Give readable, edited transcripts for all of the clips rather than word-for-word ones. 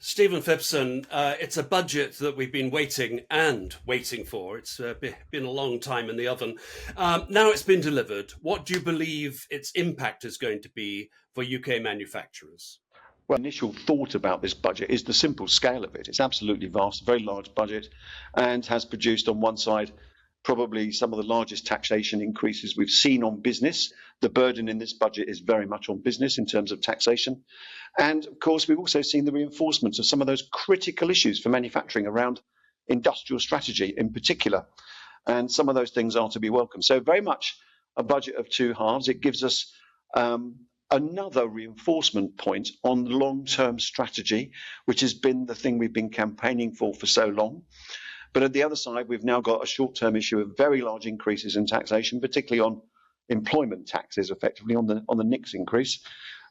Stephen Phipson, it's a budget that we've been waiting for. It's been a long time in the oven. Now it's been delivered. What do you believe its impact is going to be for UK manufacturers? Well, initial thought about this budget is the simple scale of it. It's absolutely vast, a very large budget, and has produced on one side probably some of the largest taxation increases we've seen on business. The burden in this budget is very much on business in terms of taxation. And of course, we've also seen the reinforcement of some of those critical issues for manufacturing around industrial strategy in particular. And some of those things are to be welcomed. So very much a budget of two halves. It gives us another reinforcement point on long-term strategy, which has been the thing we've been campaigning for so long. But at the other side, we've now got a short-term issue of very large increases in taxation, particularly on employment taxes, effectively on the NICs increase,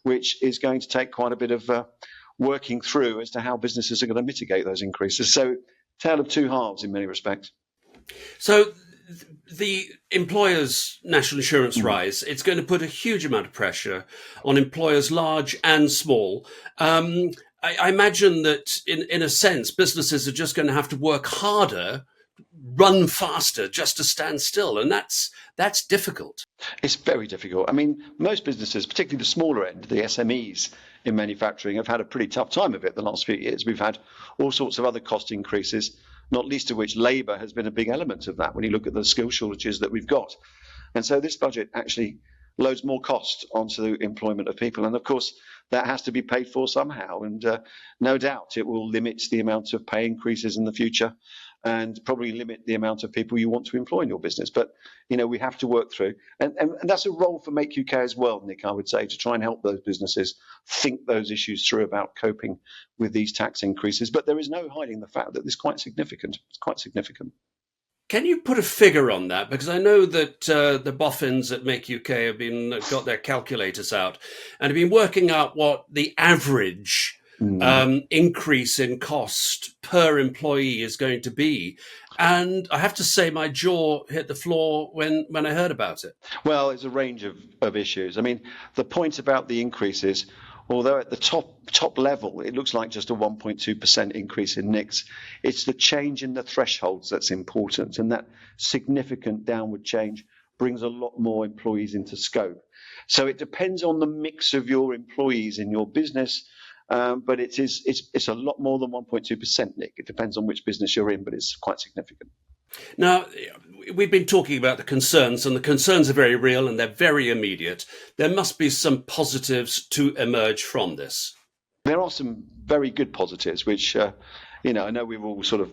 which is going to take quite a bit of working through as to how businesses are going to mitigate those increases. So, tale of two halves in many respects. So the employers' national insurance rise, it's going to put a huge amount of pressure on employers large and small. I imagine that in a sense, businesses are just going to have to work harder, run faster just to stand still. And that's difficult. It's very difficult. I mean, most businesses, particularly the smaller end, the SMEs in manufacturing, have had a pretty tough time of it the last few years. We've had all sorts of other cost increases, not least of which labour has been a big element of that when you look at the skill shortages that we've got. And so this budget actually loads more cost onto the employment of people. And of course, that has to be paid for somehow. And no doubt it will limit the amount of pay increases in the future and probably limit the amount of people you want to employ in your business. But, we have to work through. And that's a role for Make UK as well, Nick, I would say, to try and help those businesses think those issues through about coping with these tax increases. But there is no hiding the fact that this is quite significant. It's quite significant. Can you put a figure on that? Because I know that the boffins at Make UK have got their calculators out and have been working out what the average increase in cost per employee is going to be. And I have to say my jaw hit the floor when I heard about it. Well, it's a range of issues. I mean, the point about the increases, although at the top level, it looks like just a 1.2% increase in NICs, it's the change in the thresholds that's important. And that significant downward change brings a lot more employees into scope. So it depends on the mix of your employees in your business. But it's a lot more than 1.2%, Nick. It depends on which business you're in, but it's quite significant. Now, we've been talking about the concerns, and the concerns are very real and they're very immediate. There must be some positives to emerge from this. There are some very good positives, which, I know we've all sort of,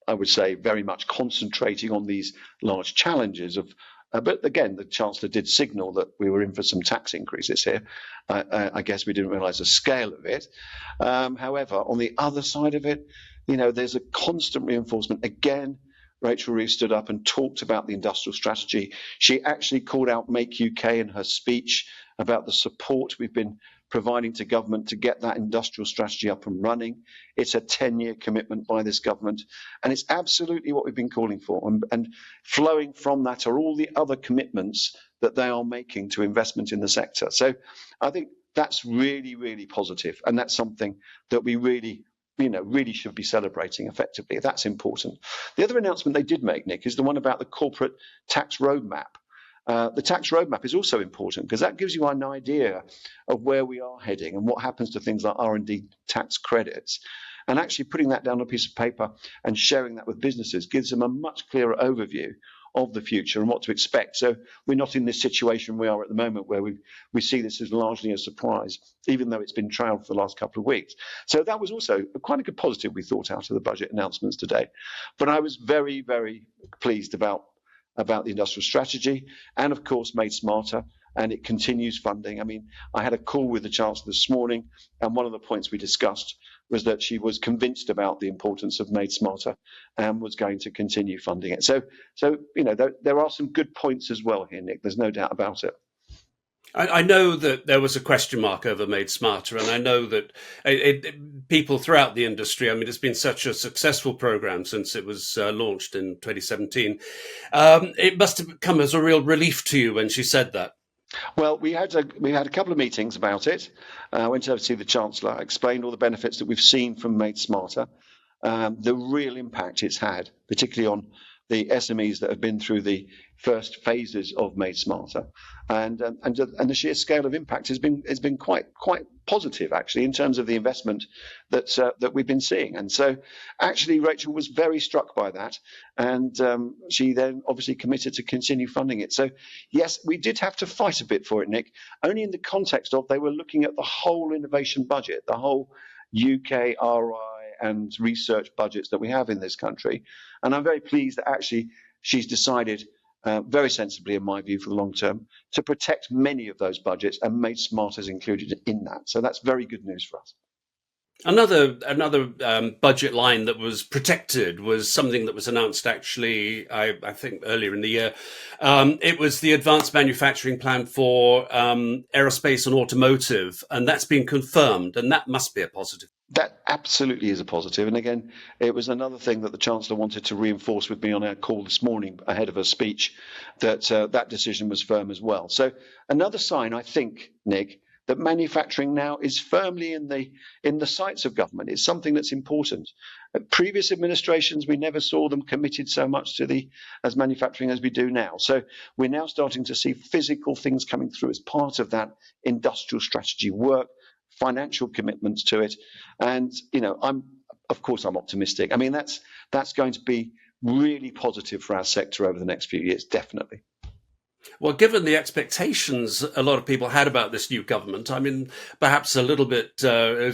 I would say, very much concentrating on these large challenges of. But again, the Chancellor did signal that we were in for some tax increases here. I guess we didn't realise the scale of it. However, on the other side of it, there's a constant reinforcement. Again, Rachel Reeves stood up and talked about the industrial strategy. She actually called out Make UK in her speech about the support we've been providing to government to get that industrial strategy up and running. It's a 10-year commitment by this government, and it's absolutely what we've been calling for. And flowing from that are all the other commitments that they are making to investment in the sector. So I think that's really, really positive, and that's something that we really should be celebrating effectively. That's important. The other announcement they did make, Nick, is the one about the corporate tax roadmap. The tax roadmap is also important because that gives you an idea of where we are heading and what happens to things like R&D tax credits. And actually putting that down on a piece of paper and sharing that with businesses gives them a much clearer overview of the future and what to expect. So we're not in this situation we are at the moment where we see this as largely a surprise, even though it's been trailed for the last couple of weeks. So that was also quite a good positive we thought out of the budget announcements today. But I was very, very pleased about the industrial strategy and, of course, Made Smarter, and it continues funding. I mean, I had a call with the Chancellor this morning, and one of the points we discussed was that she was convinced about the importance of Made Smarter and was going to continue funding it. So there are some good points as well here, Nick. There's no doubt about it. I know that there was a question mark over Made Smarter, and I know that people throughout the industry, it's been such a successful program since it was launched in 2017. It must have come as a real relief to you when she said that. Well, we had a couple of meetings about it. I went over to see the Chancellor, explained all the benefits that we've seen from Made Smarter, the real impact it's had, particularly on the SMEs that have been through the first phases of Made Smarter, and the sheer scale of impact has been quite positive actually in terms of the investment that we've been seeing. And so, actually, Rachel was very struck by that, and she then obviously committed to continue funding it. So, yes, we did have to fight a bit for it, Nick, only in the context of they were looking at the whole innovation budget, the whole UK RI and research budgets that we have in this country. And I'm very pleased that actually she's decided, very sensibly in my view for the long term, to protect many of those budgets, and Made Smarter is included in that. So that's very good news for us. Another budget line that was protected was something that was announced actually, I think, earlier in the year. It was the Advanced Manufacturing Plan for aerospace and automotive, and that's been confirmed, and that must be a positive. That absolutely is a positive. And again, it was another thing that the Chancellor wanted to reinforce with me on our call this morning ahead of her speech, that that decision was firm as well. So another sign, I think, Nick, that manufacturing now is firmly in the sights of government. It's something that's important. At previous administrations, we never saw them committed so much to as manufacturing as we do now. So we're now starting to see physical things coming through as part of that industrial strategy work, financial commitments to it. And I'm optimistic. I mean, that's going to be really positive for our sector over the next few years, definitely. Well, given the expectations a lot of people had about this new government, I mean, perhaps a little bit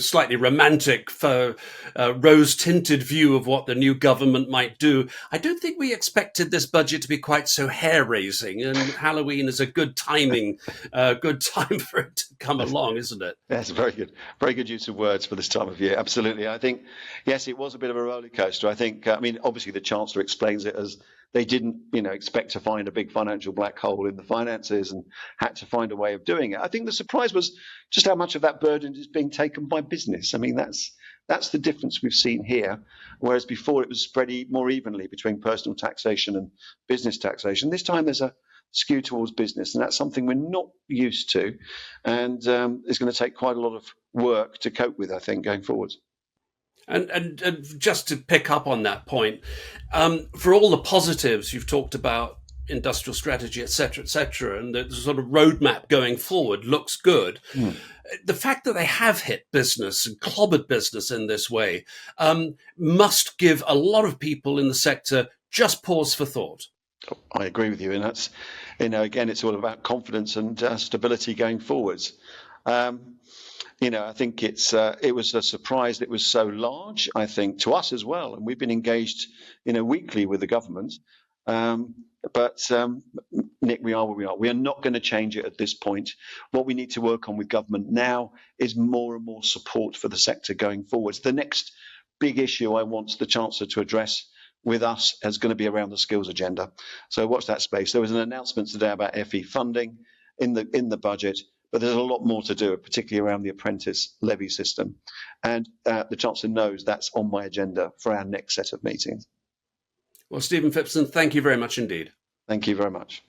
slightly romantic for rose-tinted view of what the new government might do, I don't think we expected this budget to be quite so hair-raising. And Halloween is a good time for it to come along, isn't it? Yes, very good use of words for this time of year. Absolutely. I think, yes, it was a bit of a roller coaster. I think, obviously the Chancellor explains it as they didn't, expect to find a big financial black hole in the finances and had to find a way of doing it. I think the surprise was just how much of that burden is being taken by business. I mean, that's the difference we've seen here. Whereas before it was spread more evenly between personal taxation and business taxation. This time there's a skew towards business, and that's something we're not used to, and it's going to take quite a lot of work to cope with, I think, going forward. And just to pick up on that point, for all the positives you've talked about, industrial strategy, et cetera, and the sort of roadmap going forward looks good. The fact that they have hit business and clobbered business in this way must give a lot of people in the sector just pause for thought. I agree with you, and that's, again, it's all about confidence and stability going forwards. I think it was a surprise that it was so large, I think, to us as well. And we've been engaged, weekly with the government. But Nick, we are where we are. We are not going to change it at this point. What we need to work on with government now is more and more support for the sector going forwards. The next big issue I want the Chancellor to address with us is going to be around the skills agenda. So watch that space. There was an announcement today about FE funding in the budget. But there's a lot more to do, particularly around the apprentice levy system. And the Chancellor knows that's on my agenda for our next set of meetings. Well, Stephen Phipson, thank you very much indeed. Thank you very much.